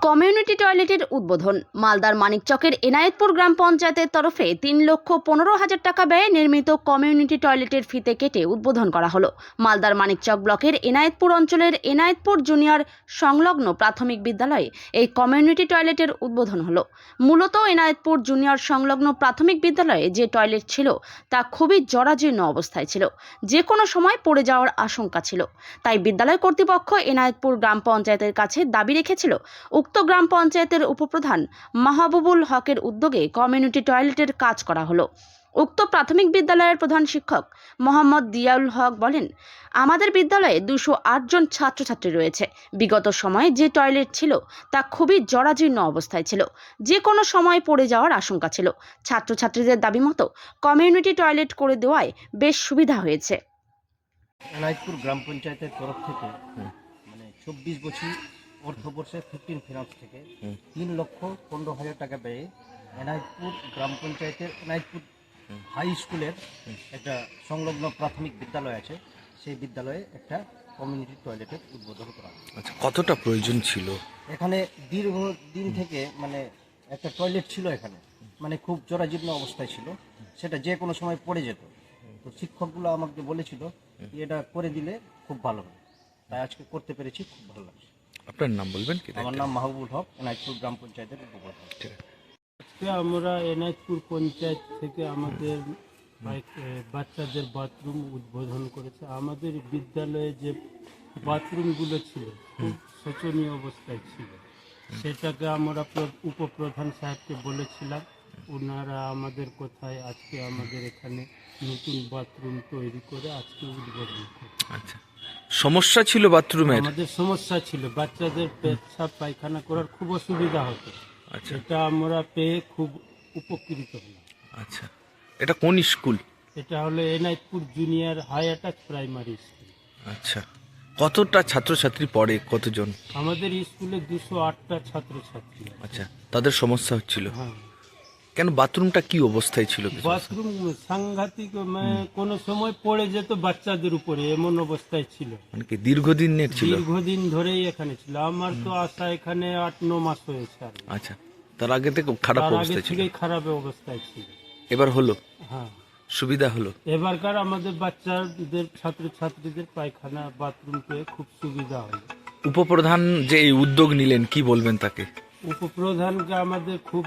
Community টয়লেটের উদ্বোধন। মালদার মানিকচকের এনায়েতপুর গ্রাম পঞ্চায়েতের তরফে 3,15,000 টাকা ব্যয়ে নির্মিত কমিউনিটি টয়লেটের ফিতে কেটে উদ্বোধন করা হলো। মালদার মানিকচক ব্লকের এনায়েতপুর অঞ্চলের এনায়েতপুর জুনিয়র সংলগ্ন প্রাথমিক বিদ্যালয়ে এই কমিউনিটি টয়লেটের উদ্বোধন হলো। মূলত এনায়েতপুর জুনিয়র সংলগ্ন প্রাথমিক বিদ্যালয়ে যে টয়লেট ছিল তা খুবই জরাজীর্ণ অবস্থায় ছিল, যে কোনো সময় পড়ে যাওয়ার আশঙ্কা ছিল। তাই বিদ্যালয় কর্তৃপক্ষ এনায়েতপুর গ্রাম পঞ্চায়েতের কাছে দাবি রেখেছিল উক্ত গ্রাম পঞ্চায়েতের উপপ্রধান মাহবুবুল হকের উদ্যোগে কমিউনিটি টয়লেটের কাজ করা হলো। উক্ত প্রাথমিক বিদ্যালয়ের প্রধান শিক্ষক মোহাম্মদ দিয়াউল হক বলেন, আমাদের বিদ্যালয়ে 208 জন ছাত্রছাত্রী রয়েছে। বিগত সময়ে যে টয়লেট ছিল তা খুবই জরাজীর্ণ অবস্থায় ছিল, যে কোনো সময় পড়ে যাওয়ার আশঙ্কা ছিল। ছাত্রছাত্রীদের দাবি মতো কমিউনিটি টয়লেট করে দেওয়ায় বেশ সুবিধা হয়েছে। এনায়েতপুর গ্রাম পঞ্চায়েতের তরফ থেকে 24 বছর অর্থবর্ষে 15 ফিনান্স থেকে 3,15,000 টাকা ব্যয়ে এনায়েতপুর গ্রাম পঞ্চায়েতের এনায়েতপুর হাই স্কুলের একটা সংলগ্ন প্রাথমিক বিদ্যালয় আছে, সেই বিদ্যালয়ে একটা কমিউনিটি টয়লেটের উদ্বোধন করা। আচ্ছা, কতটা প্রয়োজন ছিল? এখানে দীর্ঘদিন থেকে একটা টয়লেট ছিল এখানে, খুব জরাজীর্ণ অবস্থায় ছিল, সেটা যে কোনো সময় পড়ে যেত। তো শিক্ষকগুলো আমাকে বলেছিল এটা করে দিলে খুব ভালো হবে, তাই আজকে করতে পেরেছি, খুব ভালো লাগছে। আপনার নাম বলবেন কি? আমার নাম মাহবুবুল হক, এনায়েতপুর গ্রাম পঞ্চায়েতের উপপ্রধান। আজকে আমরা এনায়েতপুর পঞ্চায়েত থেকে আমাদের বাচ্চাদের বাথরুম উদ্বোধন করেছে। আমাদের বিদ্যালয়ে যে বাথরুমগুলো ছিল খুব শোচনীয় অবস্থায় ছিল, সেটাকে আমরা উপপ্রধান সাহেবকে বলেছিলাম, ওনারা আমাদের কোথায় আজকে আমাদের এখানে নতুন বাথরুম তৈরি করে আজকে উদ্বোধন করে। আচ্ছা, সমস্যা ছিল বাথরুমের? আমাদের সমস্যা ছিল, বাচ্চাদের পেচ্ছাপ পায়খানা করার খুব অসুবিধা হতো। আচ্ছা, এটা আমরা পেয়ে খুব উপকৃত হলাম। আচ্ছা, এটা কোন স্কুল? এটা হলো Enayetpur junior high attach primary school. আচ্ছা, কতটা ছাত্রছাত্রী পড়ে, কতজন? আমাদের স্কুলে 208টা ছাত্রছাত্রী। আচ্ছা, তাদের সমস্যা হচ্ছিল? হ্যাঁ, কেন, বাথরুমটা কি অবস্থায় ছিল? বাথরুম সাংঘাতিক, কোনো সময় পড়ে যেত বাচ্চাদের উপরে, এমন অবস্থায় ছিল। কি দীর্ঘদিনের ছিল? দীর্ঘদিন ধরেই এখানে ছিল। আমার তো আসা এখানে 8-9 মাস হয়েছে। আচ্ছা, তার আগে থেকে খারাপ অবস্থায় ছিল? খারাপ অবস্থায় ছিল। এবার হলো? হ্যাঁ, সুবিধা হলো? এবারকার আমাদের বাচ্চাদের ছাত্রছাত্রীদের পায়খানা বাথরুম পেয়ে খুব সুবিধা হলো। উপপ্রধান যে এই উদ্যোগ নিলেন, কি বলবেন তাকে? উপপ্রধানকে আমাদের খুব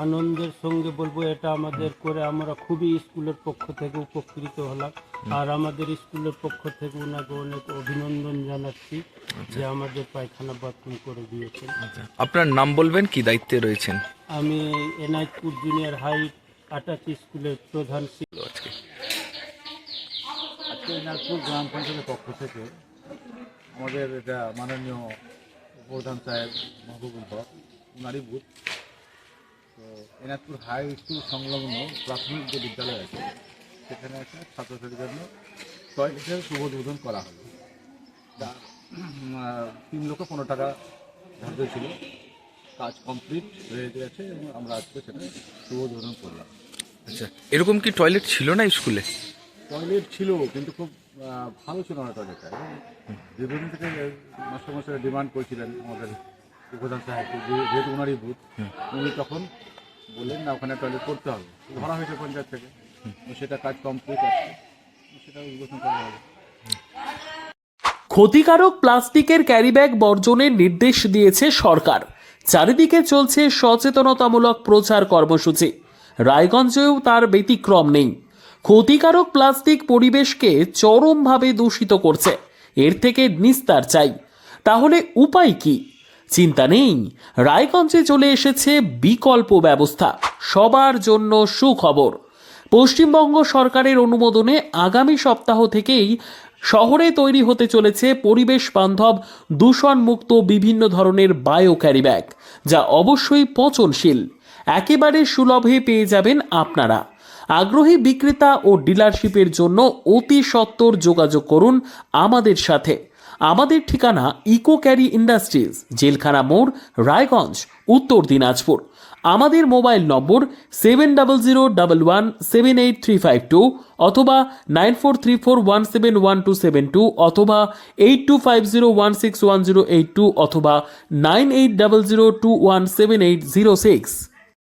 আনন্দের সঙ্গে বলবো, এটা আমাদের করে আমরা খুবই স্কুলের পক্ষ থেকে উপকৃত হলাম। আর আমাদের স্কুলের পক্ষ থেকে ওনাকে অনেক অভিনন্দন জানাচ্ছি যে আমাদের পায়খানা বাথরুম করে দিয়েছেন। আপনার নাম বলবেন, কি দায়িত্বে রয়েছেন? আমি এনায়েতপুর জুনিয়র হাই অ্যাটাচ স্কুলের প্রধান শিক্ষক। আজকে এনায়েতপুর গ্রাম পঞ্চায়েতের পক্ষ থেকে আমাদের এটা মাননীয় প্রধান সাহেব মাহবুবুল হক, ওনারই বুথ। তো এনায়েতপুর হাই স্কুল সংলগ্ন প্রাথমিক যে বিদ্যালয় আছে, সেখানে একটা ছাত্রছাত্রীদের জন্য টয়লেটের শুভ উদ্বোধন করা হলো। 3,15,000 টাকা ধার্য ছিল, কাজ কমপ্লিট হয়ে গেছে এবং আমরা আজকে সেটা শুভ উদ্বোধন করলাম। আচ্ছা, এরকম কি টয়লেট ছিল না স্কুলে? টয়লেট ছিল, কিন্তু খুব ভালো ছিল না টয়লেটটা। এবং দীর্ঘদিন থেকে মাস্টারমশাই ডিমান্ড করেছিলেন আমাদের উপপ্রধান সাহেব, যেহেতু ওনারই বুথ, উনি তখন বললেন না ওখানে টয়লেট করতে হবে, ধরা হয়েছে পঞ্চায়েত থেকে। সেটা কাজ কমপ্লিট আছে, সেটা উদ্বোধন করা হবে। ক্ষতিকারক প্লাস্টিকের ক্যারিব্যাগ বর্জনের নির্দেশ দিয়েছে সরকার। চারিদিকে চলছে সচেতনতামূলক প্রচার কর্মসূচি। রায়গঞ্জেও তার ব্যতিক্রম নেই। ক্ষতিকারক প্লাস্টিক পরিবেশকে চরমভাবে দূষিত করছে, এর থেকে নিস্তার চাই। তাহলে উপায় কি? চিন্তা নেই, রায়গঞ্জে চলে এসেছে বিকল্প ব্যবস্থা। সবার জন্য সুখবর। পশ্চিমবঙ্গ সরকারের অনুমোদনে আগামী সপ্তাহ থেকেই শহরে তৈরি হতে চলেছে পরিবেশ বান্ধব দূষণমুক্ত বিভিন্ন ধরনের বায়ো ক্যারিব্যাগ, যা অবশ্যই পচনশীল। একেবারে সুলভে পেয়ে যাবেন আপনারা। আগ্রহী বিক্রেতা ও ডিলারশিপের জন্য অতি সত্বর যোগাযোগ করুন আমাদের সাথে। আমাদের ঠিকানা ইকো ক্যারি ইন্ডাস্ট্রিজ, জেলখানা মোড়, রায়গঞ্জ, উত্তর দিনাজপুর। আমাদের মোবাইল নম্বর 7001178352 অথবা 9434171272 অথবা 8250161082 অথবা 9800217806।